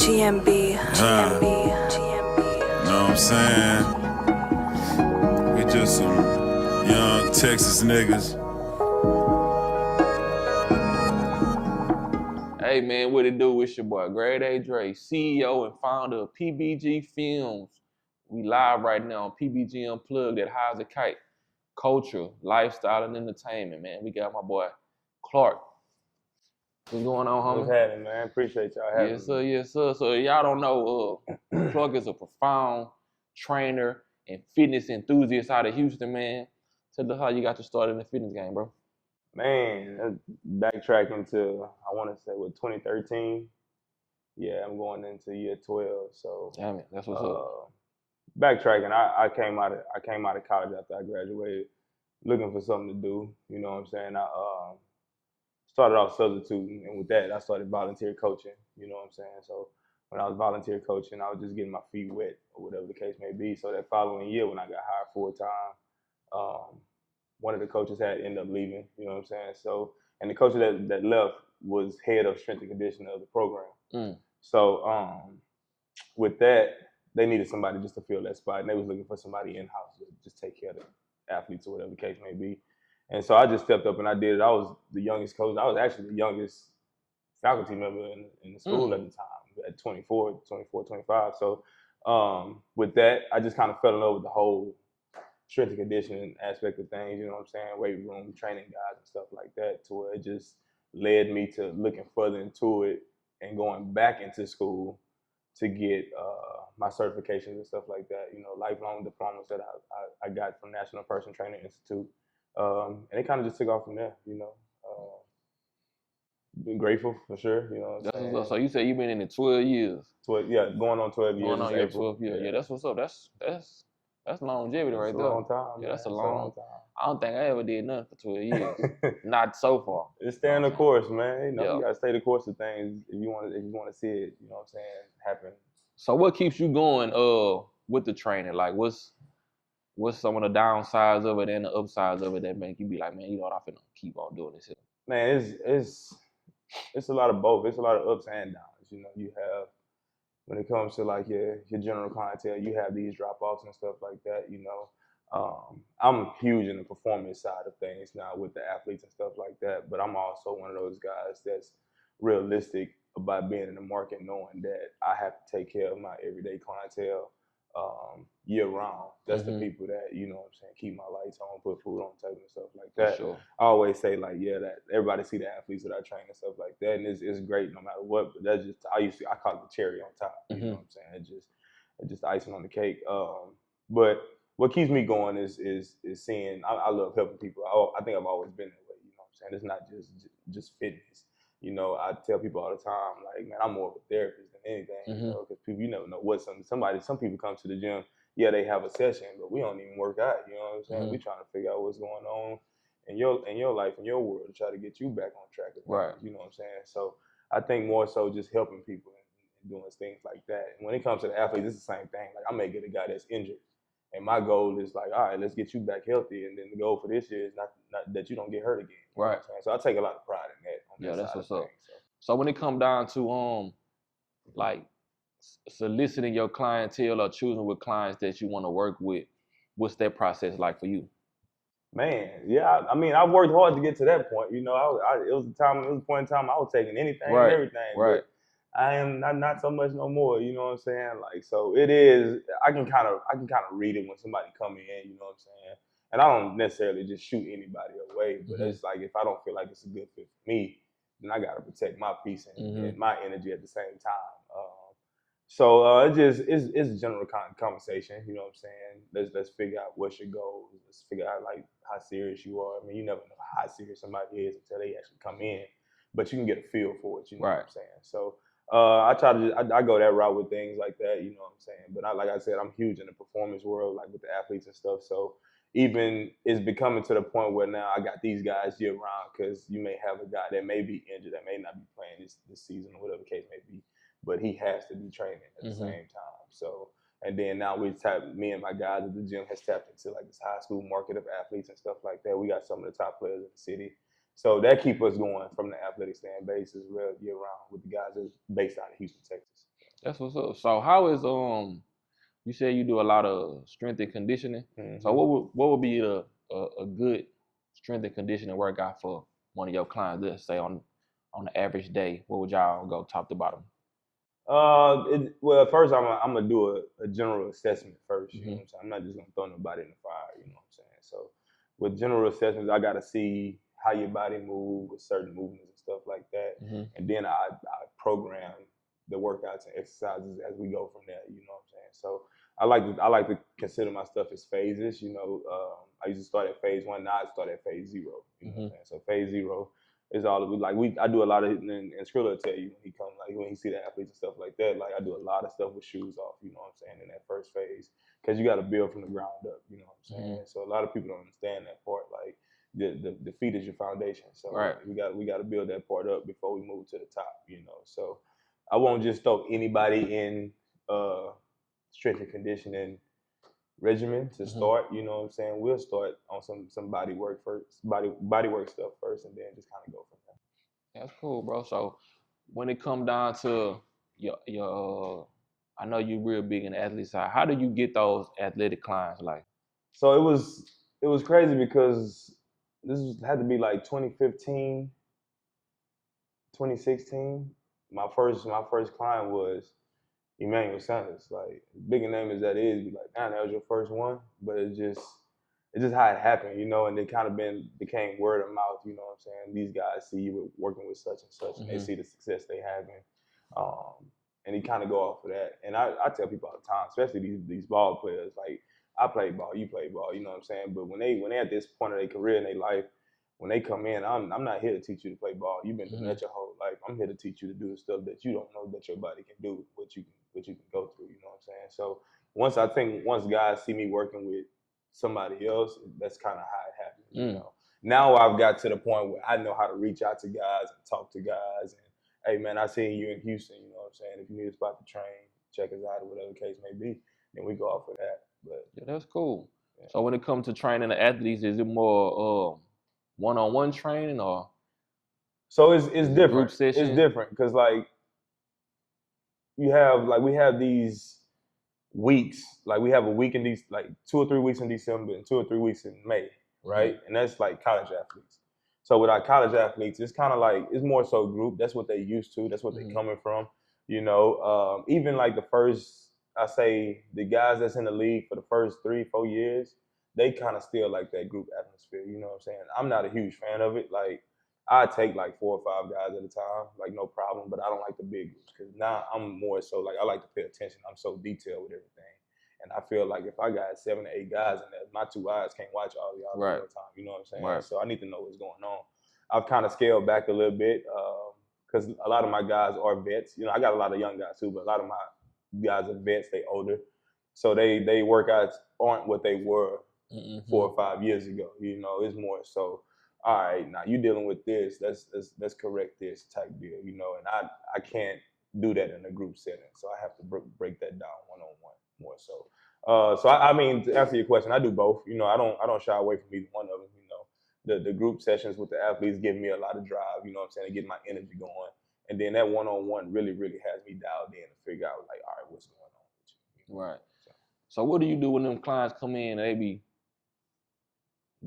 GMB, GMB, GMB. Know what I'm saying? We just some young Texas niggas. Hey man, what it do? It's your boy Grade A Dre, CEO and founder of PBG Films. We live right now on PBG Unplugged at How's a Kite. Culture, lifestyle, and entertainment, man. We got my boy Clark. What's going on, homie? What's happening, man? Appreciate y'all having Yes, sir, me. yes, sir. So y'all don't know, Clark is a profound trainer and fitness enthusiast out of Houston, man. Tell us how you got to start in the fitness game, bro. Man, backtracking to, I want to say, 2013? Yeah, I'm going into year 12, so. Damn it, that's what's up. Backtracking, I came out of college after I graduated, looking for something to do, you know what I'm saying? I started off substituting, and with that, I started volunteer coaching, you know what I'm saying? So when I was volunteer coaching, I was just getting my feet wet, or whatever the case may be. So that following year, when I got hired full-time, one of the coaches had ended up leaving, you know what I'm saying? So, and the coach that left was head of strength and conditioning of the program. So with that, they needed somebody just to fill that spot, and they was looking for somebody in-house to just take care of the athletes or whatever the case may be. And so I just stepped up and I did it. I was the youngest coach. I was actually the youngest faculty member in the school at the time, at 24, 25. So with that, I just kind of fell in love with the whole strength and conditioning aspect of things, you know what I'm saying? Weight room, training guys and stuff like that, to where it just led me to looking further into it and going back into school to get my certifications and stuff like that, you know, lifelong diplomas that I got from National Personal Training Institute. And it kind of just took off from there, you know. Been grateful for sure, you know what I'm saying? So you said you've been in it 12 years. 12, yeah, going on 12 years. Going on your April. 12 years. Yeah, that's what's up. That's longevity right there. That's a long time. Yeah, that's a man. long time. I don't think I ever did nothing for 12 years. Not so far. It's staying the course, man. You know, Yeah. you gotta stay the course of things if you want to see it, you know what I'm saying, happen. So what keeps you going with the training? Like what's some of the downsides of it and the upsides of it that make you be like, man, you know what, I'm finna keep on doing this here? Man, it's a lot of both. It's a lot of ups and downs. You know, you have, when it comes to like your general clientele, you have these drop-offs and stuff like that, you know. I'm huge in the performance side of things now with the athletes and stuff like that, but I'm also one of those guys that's realistic about being in the market, knowing that I have to take care of my everyday clientele year round. That's the people that, you know what I'm saying, keep my lights on, put food on the table and stuff like that. Sure. I always say like, yeah, that everybody see the athletes that I train and stuff like that, and it's great no matter what, but that's just, I call it the cherry on top, you know what I'm saying? It's just icing on the cake. But what keeps me going is seeing, I love helping people. I think I've always been that way, you know what I'm saying? It's not just fitness. You know, I tell people all the time, like, man, I'm more of a therapist than anything, you know, because people, you never know what some people come to the gym, yeah, they have a session, but we don't even work out, you know what I'm saying? We trying to figure out what's going on in your life, in your world, to try to get you back on track. Right. You know what I'm saying? So I think more so just helping people and doing things like that. And when it comes to the athletes, it's the same thing. Like, I may get a guy that's injured, and my goal is like, all right, let's get you back healthy. And then the goal for this year is not that you don't get hurt again. You know what I'm saying? So I take a lot of pride in that. Yeah, that's what's up. So. So when it come down to like soliciting your clientele or choosing with clients that you want to work with, what's that process like for you? Man, yeah, I mean, I worked hard to get to that point. You know, it was a point in time I was taking anything and everything. Right. But I am not so much no more. You know what I'm saying? Like, so it is. I can kind of read it when somebody come in. You know what I'm saying? And I don't necessarily just shoot anybody away, but it's like, if I don't feel like it's a good fit for me, then I gotta protect my peace and my energy at the same time. So it's a general conversation, you know what I'm saying? Let's figure out what's your goal. Let's figure out like how serious you are. I mean, you never know how serious somebody is until they actually come in, but you can get a feel for it, you know what I'm saying? So I try to I go that route with things like that, you know what I'm saying? But like I said, I'm huge in the performance world, like with the athletes and stuff. So even it's becoming to the point where now I got these guys year round, because you may have a guy that may be injured, that may not be playing this season or whatever the case may be, but he has to be training at the same time. So, and then now me and my guys at the gym has tapped into like this high school market of athletes and stuff like that. We got some of the top players in the city. So that keep us going from the athletic stand basis real year round with the guys that's based out of Houston, Texas. That's what's up. So how is you said you do a lot of strength and conditioning. Mm-hmm. So what would be a good strength and conditioning workout for one of your clients? Let's say on the average day, what would y'all go top to bottom? Well, first I'm gonna do a general assessment first. You know Mhm. what I'm saying? I'm not just gonna throw nobody in the fire. You know what I'm saying? So with general assessments, I gotta see how your body moves with certain movements and stuff like that, Mhm. and then I program the workouts and exercises as we go from there. You know what I'm saying? So I like to consider my stuff as phases. You know, I used to start at phase 1. Now I start at phase 0. You know what I'm saying? So phase 0 is all like I do a lot of, and Skrilla will tell you when he come, like when he see the athletes and stuff like that, like I do a lot of stuff with shoes off, you know what I'm saying, in that first phase, because you got to build from the ground up, you know what I'm saying. Mhm. So a lot of people don't understand that part, like the feet is your foundation, so Right. we got to build that part up before we move to the top, you know. So I won't just throw anybody in strength and conditioning regimen to start, you know what I'm saying. We'll start on some body work first, body work stuff first, and then just kind of go from there. That's cool, bro. So when it come down to your I know you real big in the athlete side. How do you get those athletic clients? Like, So it was crazy because had to be like 2015, 2016. My first client was Emmanuel Sanders. Like, big a name as that is, be like, damn, that was your first one. But it's just how it happened, you know, and it kind of became word of mouth, you know what I'm saying? These guys see you working with such and such, and they see the success they having. And he kind of go off of that. And I tell people all the time, especially these ball players, like, I play ball, you play ball, you know what I'm saying? But when they at this point of their career in their life, when they come in, I'm not here to teach you to play ball. You've been doing that your whole life. I'm here to teach you to do the stuff that you don't know that your body can do, what you can go through, you know what I'm saying? So once guys see me working with somebody else, that's kind of how it happens, you know. Now I've got to the point where I know how to reach out to guys and talk to guys and, hey man, I seen you in Houston, you know what I'm saying? If you need a spot to train, check us out or whatever the case may be, then we go off of that. But yeah, that's cool. Yeah. So when it comes to training the athletes, is it more one-on-one training or? So it's different. Group session? It's different because like we have these weeks, like we have a week in these, like 2 or 3 weeks in December and 2 or 3 weeks in May, right? And that's like college athletes. So with our college athletes, it's kind of like, it's more so group. That's what they used to. That's what they're coming from. You know, even like I say the guys that's in the league for the first 3-4 years, they kind of still like that group atmosphere. You know what I'm saying? I'm not a huge fan of it. Like, I take like 4 or 5 guys at a time, like no problem. But I don't like the big groups because now I'm more so like I like to pay attention. I'm so detailed with everything, and I feel like if I got 7 or 8 guys in there, my 2 eyes can't watch all of y'all at one time. You know what I'm saying? Right. So I need to know what's going on. I've kind of scaled back a little bit because a lot of my guys are vets. You know, I got a lot of young guys too, but a lot of my guys are vets. They older, so they workouts aren't what they were 4 or 5 years ago. You know, it's more so, all right, now you're dealing with this. Let's correct this type deal. You know, and I can't do that in a group setting, so I have to break that down one-on-one more so. So I mean, to answer your question, I do both. You know, I don't shy away from either one of them. You know, the group sessions with the athletes give me a lot of drive. You know what I'm saying, to get my energy going, and then that one-on-one really has me dialed in to figure out like, all right, what's going on with you. You know? Right. So what do you do when them clients come in? They be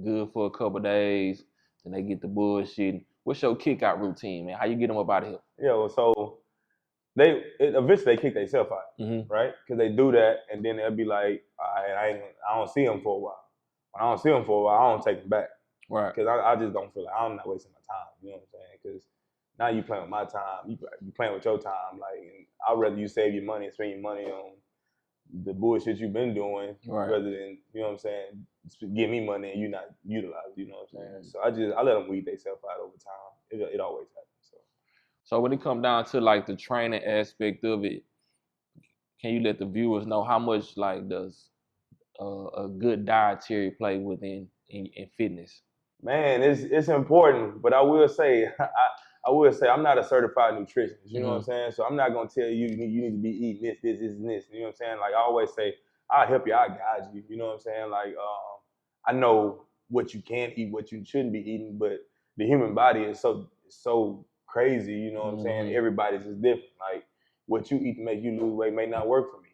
good for a couple of days, then they get the bullshit. What's your kick out routine, man? How you get them up out of here? Yeah, well, so eventually they kick themselves out, right? Because they do that, and then they'll be like, I don't see them for a while. When I don't see them for a while, I don't take them back. Right. Because I just don't feel like I'm not wasting my time. You know what I'm saying? Because now you playing with my time, you playing with your time. Like, and I'd rather you save your money and spend your money on the bullshit you've been doing, rather than, you know what I'm saying, give me money and you not utilize it, you know what I'm saying? So I let them weed themselves out over time. It always happens. So when it comes down to like the training aspect of it, can you let the viewers know how much like does a good dietary play within in fitness? Man, it's important, but I will say I'm not a certified nutritionist. You know what I'm saying? So I'm not gonna tell you you need to be eating this, and this. You know what I'm saying? Like I always say, I'll help you, I'll guide you. You know what I'm saying? Like I know what you can eat, what you shouldn't be eating, but the human body is so crazy. You know what I'm saying? Everybody's just different. Like what you eat to make you lose weight may not work for me.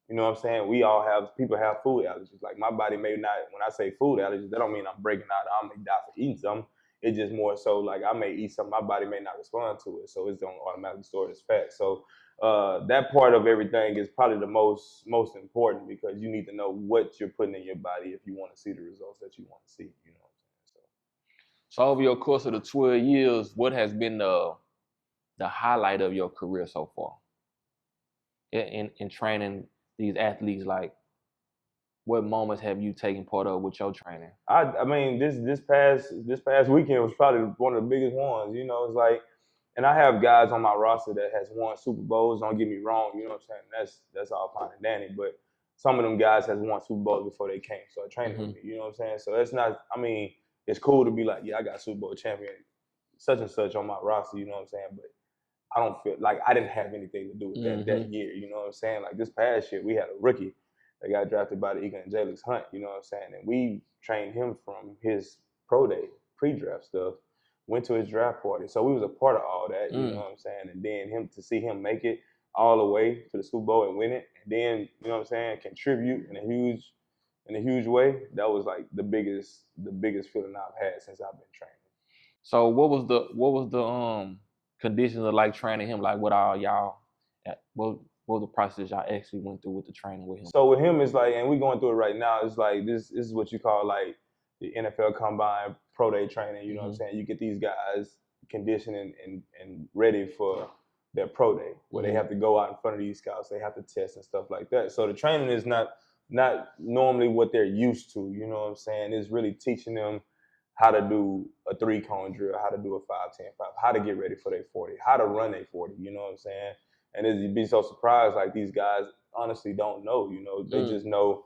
You know what I'm saying? People have food allergies. Like my body may not, when I say food allergies, that don't mean I'm breaking out, I may die for eating something. It's just more so like I may eat something, my body may not respond to it. So it's don't automatically store it as fat. So that part of everything is probably the most important because you need to know what you're putting in your body if you want to see the results that you want to see. You know what I'm saying? So over your course of the 12 years, what has been the highlight of your career so far? In training these athletes, like what moments have you taken part of with your training? I mean, this past weekend was probably one of the biggest ones. You know, it's like, and I have guys on my roster that has won Super Bowls. Don't get me wrong. You know what I'm saying? That's all fine and dandy. But some of them guys has won Super Bowls before they came start training with me. You know what I'm saying? So that's not. I mean, it's cool to be like, yeah, I got Super Bowl champion, such and such on my roster. You know what I'm saying? But I don't feel like I didn't have anything to do with that year. You know what I'm saying? Like this past year, we had a rookie that got drafted by the Eagles Hunt. You know what I'm saying? And we trained him from his pro day, pre-draft stuff, went to his draft party. So we was a part of all that. You know what I'm saying? And then to see him make it all the way to the Super Bowl and win it, and then you know what I'm saying, contribute in a huge way. That was like the biggest feeling I've had since I've been training. So what was the conditions of like training him? Like what all y'all, what was the process y'all actually went through with the training with him? So with him, it's like, and we're going through it right now. It's like this is what you call like the NFL Combine Pro Day training. You know what I'm saying? You get these guys conditioned and ready for their pro day, where they have to go out in front of these scouts. They have to test and stuff like that. So the training is not normally what they're used to. You know what I'm saying? It's really teaching them how to do a 3-cone drill, how to do a 5-10-5, how to get ready for their 40, how to run a 40. You know what I'm saying? And you'd be so surprised, like these guys honestly don't know. You know, they just know,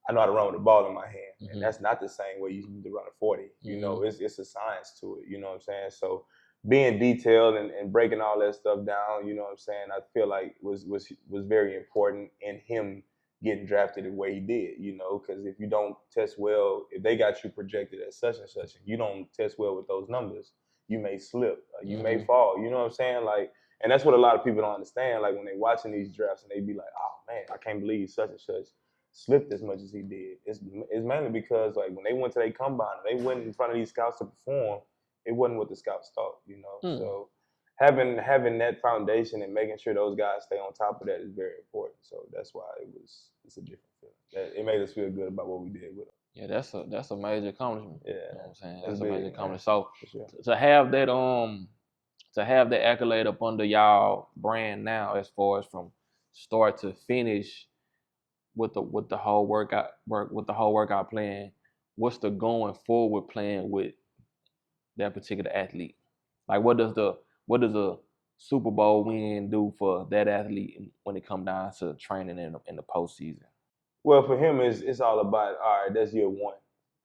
I know how to run with the ball in my hand. And that's not the same way you need to run a 40. You know, it's a science to it. You know what I'm saying? So being detailed and breaking all that stuff down, you know what I'm saying, I feel like was very important in him getting drafted the way he did, you know, because if you don't test well, if they got you projected as such and such, and you don't test well with those numbers, you may slip, you may fall, you know what I'm saying? Like, and that's what a lot of people don't understand. Like when they watching these drafts and they be like, oh man, I can't believe such and such slipped as much as he did. It's mainly because like when they went to their combine, they went in front of these scouts to perform, it wasn't what the scouts thought, you know? So having that foundation and making sure those guys stay on top of that is very important. So that's why it's a different feeling. It made us feel good about what we did with them. Yeah, that's a major accomplishment. Yeah, you know what I'm saying? that's That's a big, major man. accomplishment. So Sure. to have that accolade up under y'all brand now, as far as from start to finish with the whole workout plan, what's the going forward plan with that particular athlete? Like what does a Super Bowl win do for that athlete when it comes down to training in the postseason? Well, for him, it's all about, all right, that's year one.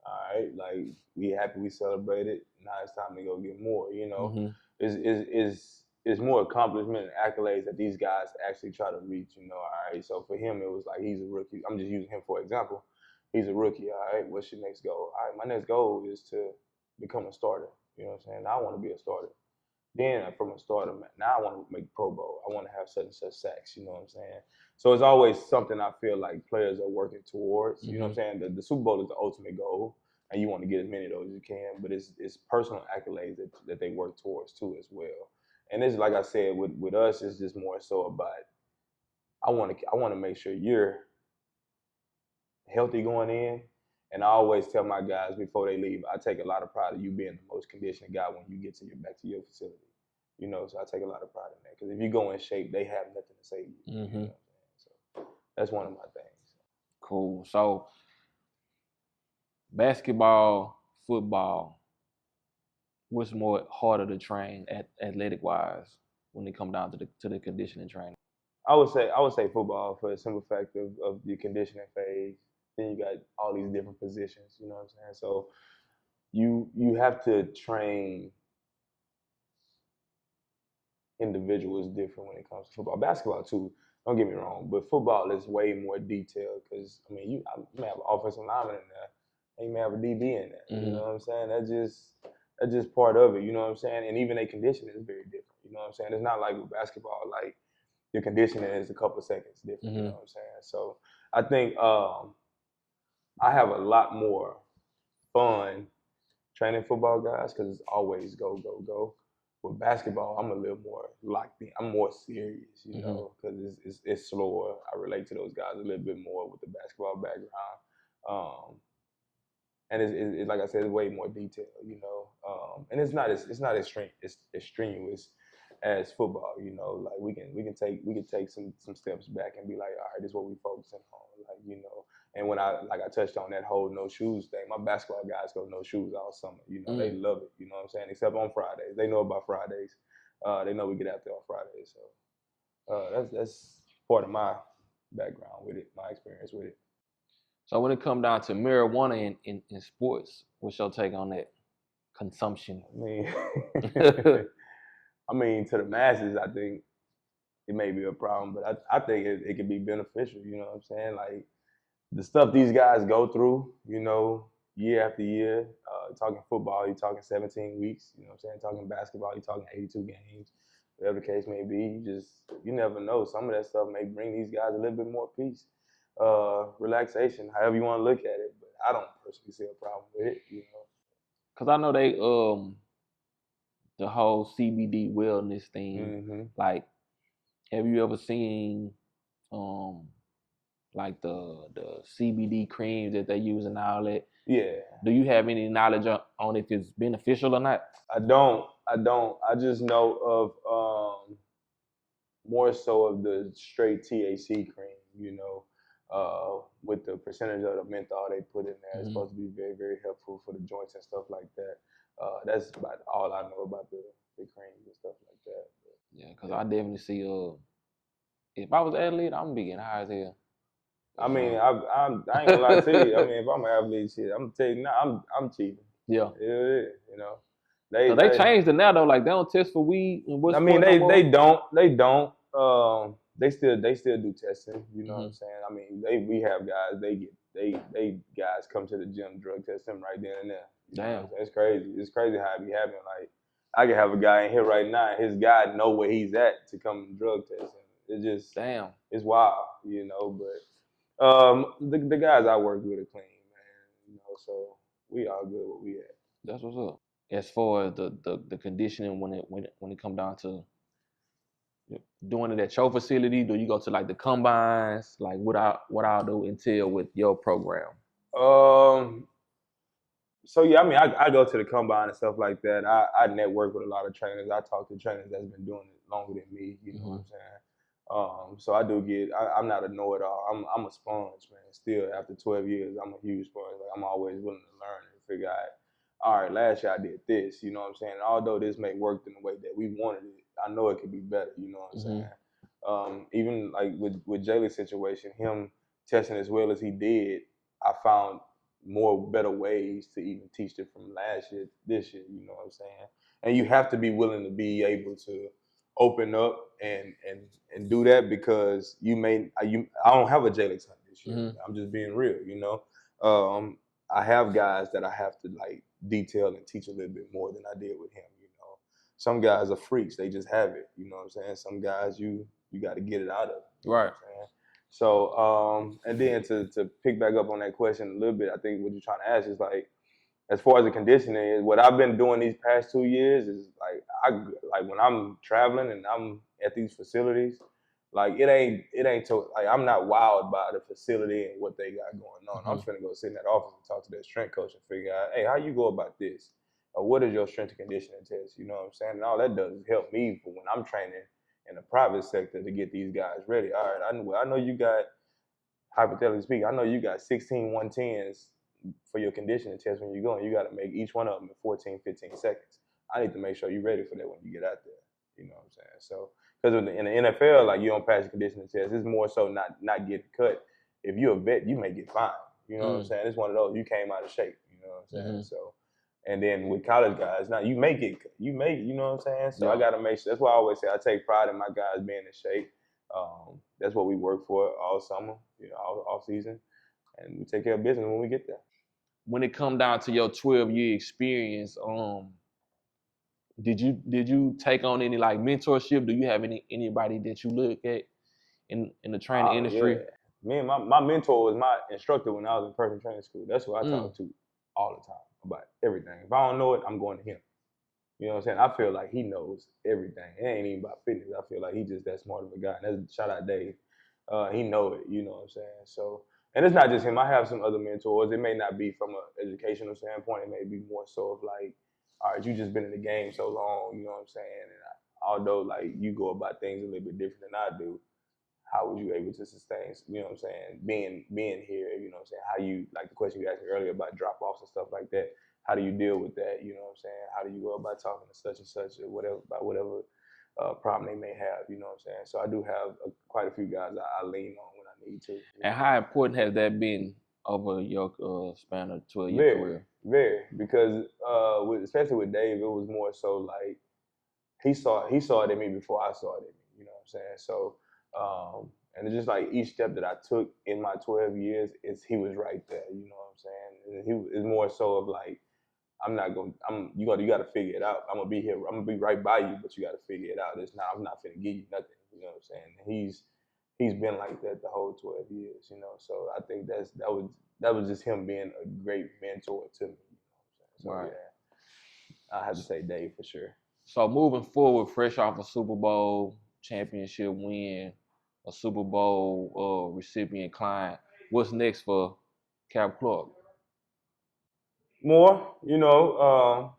All right, like we happy we celebrated. Now it's time to go get more. You know, it's more accomplishment and accolades that these guys actually try to reach. You know, all right. So for him, it was like he's a rookie. I'm just using him for example. He's a rookie. All right, what's your next goal? All right, my next goal is to become a starter. You know what I'm saying? I want to be a starter. Then from a starter, now I want to make Pro Bowl. I want to have such and such sacks. You know what I'm saying? So it's always something I feel like players are working towards. You know what I'm saying? The Super Bowl is the ultimate goal, and you want to get as many of those as you can. But it's personal accolades that they work towards too as well. And it's like I said, with us, it's just more so about I want to make sure you're healthy going in. And I always tell my guys before they leave, I take a lot of pride in you being the most conditioned guy when you get back to your facility. You know, so I take a lot of pride in that. Because if you go in shape, they have nothing to say to you. You know what I'm saying? So that's one of my things. Cool. So basketball, football, what's more harder to train athletic wise when it comes down to the conditioning training? I would say football for the simple fact of the conditioning phase. Then you got all these different positions, you know what I'm saying? So you have to train individuals different when it comes to football. Basketball too, don't get me wrong, but football is way more detailed because I mean you may have an offensive lineman in there, and you may have a DB in there. You know what I'm saying? That's just part of it, you know what I'm saying? And even a conditioning is very different. You know what I'm saying? It's not like with basketball, like your conditioning is a couple of seconds different. You know what I'm saying? So I think I have a lot more fun training football guys because it's always go, go, go. With basketball, I'm a little more locked in. I'm more serious, you know, because it's slower. I relate to those guys a little bit more with the basketball background. And it's like I said, it's way more detailed, you know. And it's not as strenuous as football, you know. Like we can take some steps back and be like, all right, this is what we focusing on, like, you know. And when I touched on that whole no shoes thing, my basketball guys go no shoes all summer, you know. They love it, you know what I'm saying? Except on Fridays, they know about Fridays. They know we get out there on Fridays, so that's part of my background with it, my experience with it. So when it come down to marijuana in sports, what's your take on that consumption? I mean, I mean, to the masses, I think it may be a problem, but I think it can be beneficial. You know what I'm saying? Like the stuff these guys go through, you know, year after year. Talking football, you're talking 17 weeks. You know what I'm saying? Talking basketball, you're talking 82 games. Whatever the case may be, you never know. Some of that stuff may bring these guys a little bit more peace. Relaxation, however you want to look at it, but I don't personally see a problem with it, you know. Cause I know they the whole CBD wellness thing. Like, have you ever seen like the CBD creams that they use and all that? Yeah. Do you have any knowledge on if it's beneficial or not? I don't. I just know of more so of the straight THC cream, you know. With the percentage of the menthol they put in there, it's supposed to be very, very helpful for the joints and stuff like that. That's about all I know about the creams and stuff like that. But, yeah, because I definitely see if I was an athlete, I'm be getting high as hell. I mean, I ain't gonna lie to you. I mean, if I'm an athlete, shit, I'm gonna tell you now, I'm cheating. Yeah. You know. They changed it now though. Like they don't test for weed and what's. I mean, they don't. They still do testing. You know what I'm saying? I mean, we have guys. They guys come to the gym, drug test them right then and there. Damn, it's crazy. It's crazy how it be happening. Like I could have a guy in here right now. His guy know where he's at to come drug test him. It's just it's wild, you know. But the guys I work with are clean, man. You know, so we all good where we at. That's what's up. As far as the conditioning when it come down to doing it at your facility, do you go to like the combines? Like what I do entail with your program? So yeah, I mean, I go to the combine and stuff like that. I network with a lot of trainers. I talk to trainers that's been doing it longer than me. You know what I'm saying? So I do get. I'm not a know-it-all. I'm a sponge, man. Still, after 12 years, I'm a huge sponge. Like I'm always willing to learn and figure out. All right, last year I did this. You know what I'm saying? Although this may work in the way that we wanted it, I know it could be better. You know what I'm saying? Even like with Jaylen's situation, him testing as well as he did, I found more better ways to even teach it from last year to this year. You know what I'm saying? And you have to be willing to be able to open up and do that because I don't have a Jaylen hunt this year. I'm just being real. You know, I have guys that I have to like detail and teach a little bit more than I did with him. You know, some guys are freaks; they just have it. You know what I'm saying? Some guys you got to get it out of. Right. So, and then to pick back up on that question a little bit, I think what you're trying to ask is like, as far as the conditioning is, what I've been doing these past 2 years is like when I'm traveling and I'm at these facilities, like it ain't like I'm not wowed by the facility and what they got going on. I'm just gonna go sit in that office and talk to their strength coach and figure out, hey, how you go about this? Or what is your strength and conditioning test? You know what I'm saying? And all that does is help me for when I'm training in the private sector to get these guys ready. All right, I know you got, hypothetically speaking, I know you got 16 110s for your conditioning test when you go, and you got to make each one of them in 14, 15 seconds. I need to make sure you're ready for that when you get out there. You know what I'm saying? So, because in the NFL, like you don't pass your conditioning test, it's more so not getting cut. If you're a vet, you may get fined. You know what I'm saying? It's one of those, you came out of shape. You know what I'm saying? So, and then with college guys, now you may get cut. You know what I'm saying? So I got to make sure. That's why I always say I take pride in my guys being in shape. That's what we work for all summer, you know, all season, and we take care of business when we get there. When it come down to your 12-year experience, Did you take on any like mentorship? Do you have anybody that you look at in the training industry? Yeah. Me and my mentor was my instructor when I was in personal training school. That's who I talk to all the time about everything. If I don't know it, I'm going to him. You know what I'm saying? I feel like he knows everything. It ain't even about fitness. I feel like he just that smart of a guy. And that's shout out Dave. He know it. You know what I'm saying? So, and it's not just him. I have some other mentors. It may not be from an educational standpoint. It may be more so of like, all right, you just been in the game so long. You know what I'm saying? And although like you go about things a little bit different than I do, how was you able to sustain, you know what I'm saying, being here, you know what I'm saying, how you, like the question you asked me earlier about drop-offs and stuff like that, how do you deal with that, you know what I'm saying, how do you go about talking to such and such or whatever, about whatever problem they may have, you know what I'm saying. So I do have quite a few guys I lean on when I need to. And how important has that been over your span of 12-year career? Very, because especially with Dave, it was more so like, he saw it in me before I saw it in me, you know what I'm saying. So, and it's just like each step that I took in my 12 years, he was right there, you know what I'm saying. And he is more so of like, you got to figure it out. I'm gonna be here. I'm gonna be right by you, but you got to figure it out. I'm not finna give you nothing, you know what I'm saying. And he's been like that the whole 12 years, you know. So I think that was just him being a great mentor to me, you know what I'm saying. So, right. Yeah, I have to say Dave for sure. So moving forward, fresh off a Super Bowl championship win, a Super Bowl recipient client, what's next for Cap Clark? More, you know,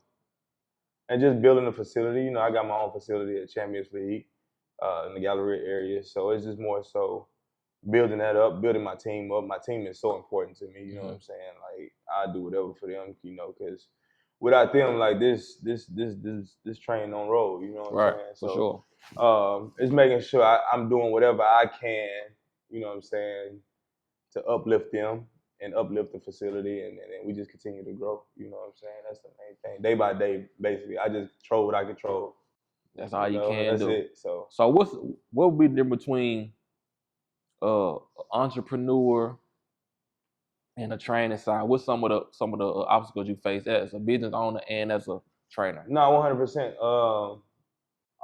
and just building a facility. You know, I got my own facility at Champions League in the Galleria area. So it's just more so building that up, building my team up. My team is so important to me. You know what I'm saying? Like I do whatever for them, you know, because without them, like this train don't roll. You know what I'm saying? For So, sure. it's making sure I'm doing whatever I can. You know what I'm saying? To uplift them and uplift the facility, and we just continue to grow. You know what I'm saying? That's the main thing. Day by day, basically. I just control what I control. That's all you can that's do. it. So what would be the difference between entrepreneur and a training side? What's some of the obstacles you face as a business owner and as a trainer? No, 100%.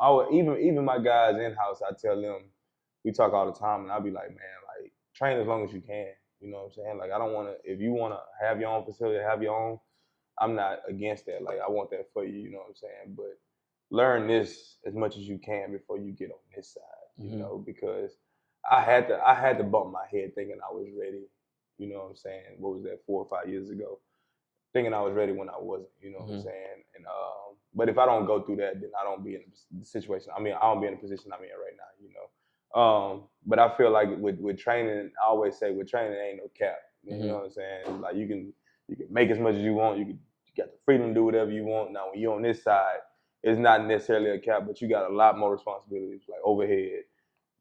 I would even my guys in house. I tell them we talk all the time, and I'll be like, man, like train as long as you can. You know what I'm saying? Like I don't want to. If you want to have your own facility, have your own. I'm not against that. Like I want that for you. You know what I'm saying? But learn this as much as you can before you get on this side. You know, because I had to bump my head thinking I was ready. You know what I'm saying? What was that, 4 or 5 years ago? Thinking I was ready when I wasn't. You know what I'm saying? And but if I don't go through that, then I don't be in the situation. I mean, I don't be in the position I'm in right now. You know. But I feel like with training, I always say with training ain't no cap. You know what I'm saying? Like you can make as much as you want. You got the freedom to do whatever you want. Now when you're on this side, it's not necessarily a cap, but you got a lot more responsibilities, like overhead,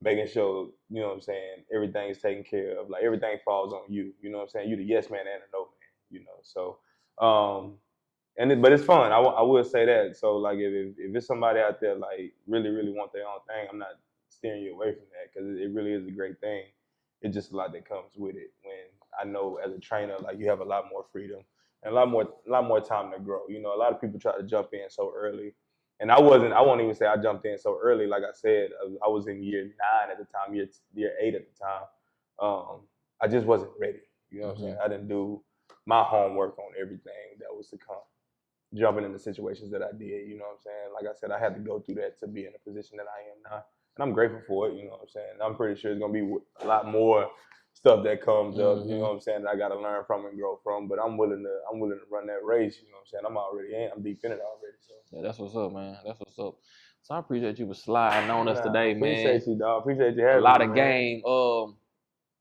making sure, you know what I'm saying, everything's taken care of. Like everything falls on you. You know what I'm saying? You the yes man and the no man. You know, so but it's fun. I will say that. So like if it's somebody out there like really want their own thing, I'm not steering you away from that because it really is a great thing. It's just a lot that comes with it. When I know as a trainer, like you have a lot more freedom and a lot more time to grow. You know, a lot of people try to jump in so early, and I won't even say I jumped in so early. Like I said, I was in year 9 at the time, year 8 at the time. I just wasn't ready. You know what I'm saying? I didn't do my homework on everything that was to come. Jumping into situations that I did, you know what I'm saying? Like I said, I had to go through that to be in the position that I am now. And I'm grateful for it, you know what I'm saying? I'm pretty sure it's going to be a lot more stuff that comes up, you know what I'm saying, that I got to learn from and grow from. But I'm willing to run that race, you know what I'm saying? I'm deep in it already. So. Yeah, that's what's up, man. That's what's up. So I appreciate you for sliding on us today, man. Appreciate you, dog. Appreciate you having me, a lot of man. game.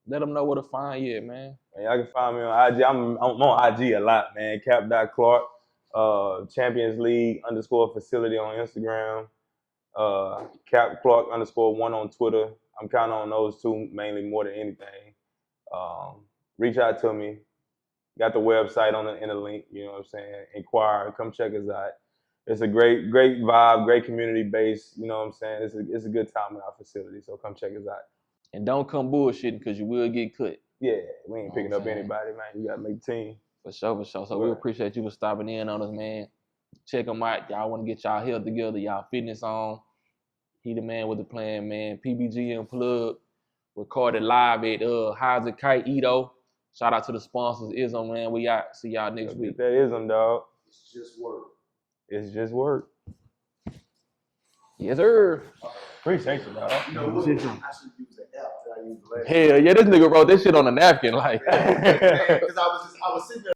Let them know where to find you, man. Y'all can find me on IG. I'm on IG a lot, man. Cap.Clark. Champions League _ facility on Instagram, Cap Clark _1 on Twitter. I'm kind of on those two mainly more than anything. Reach out to me. Got the website in the link. You know what I'm saying? Inquire. Come check us out. It's a great vibe, great community base. You know what I'm saying? It's a good time in our facility. So come check us out. And don't come bullshitting because you will get cut. Yeah, we ain't picking up anybody, man. You gotta make the team. For sure. So we appreciate you for stopping in on us, man. Check him out. Y'all want to get y'all health together, y'all fitness on. He the man with the plan, man. PBG Unplugged, recorded live at How's It Kite Edo. Shout out to the sponsors, Ism, man. We out. See y'all next week. That ism, dog. It's just work. It's just work. Yes, sir. Appreciate you, dog. You know what? I should use the app that I used last. Hell yeah, this nigga wrote this shit on a napkin, like. Because I was sitting there.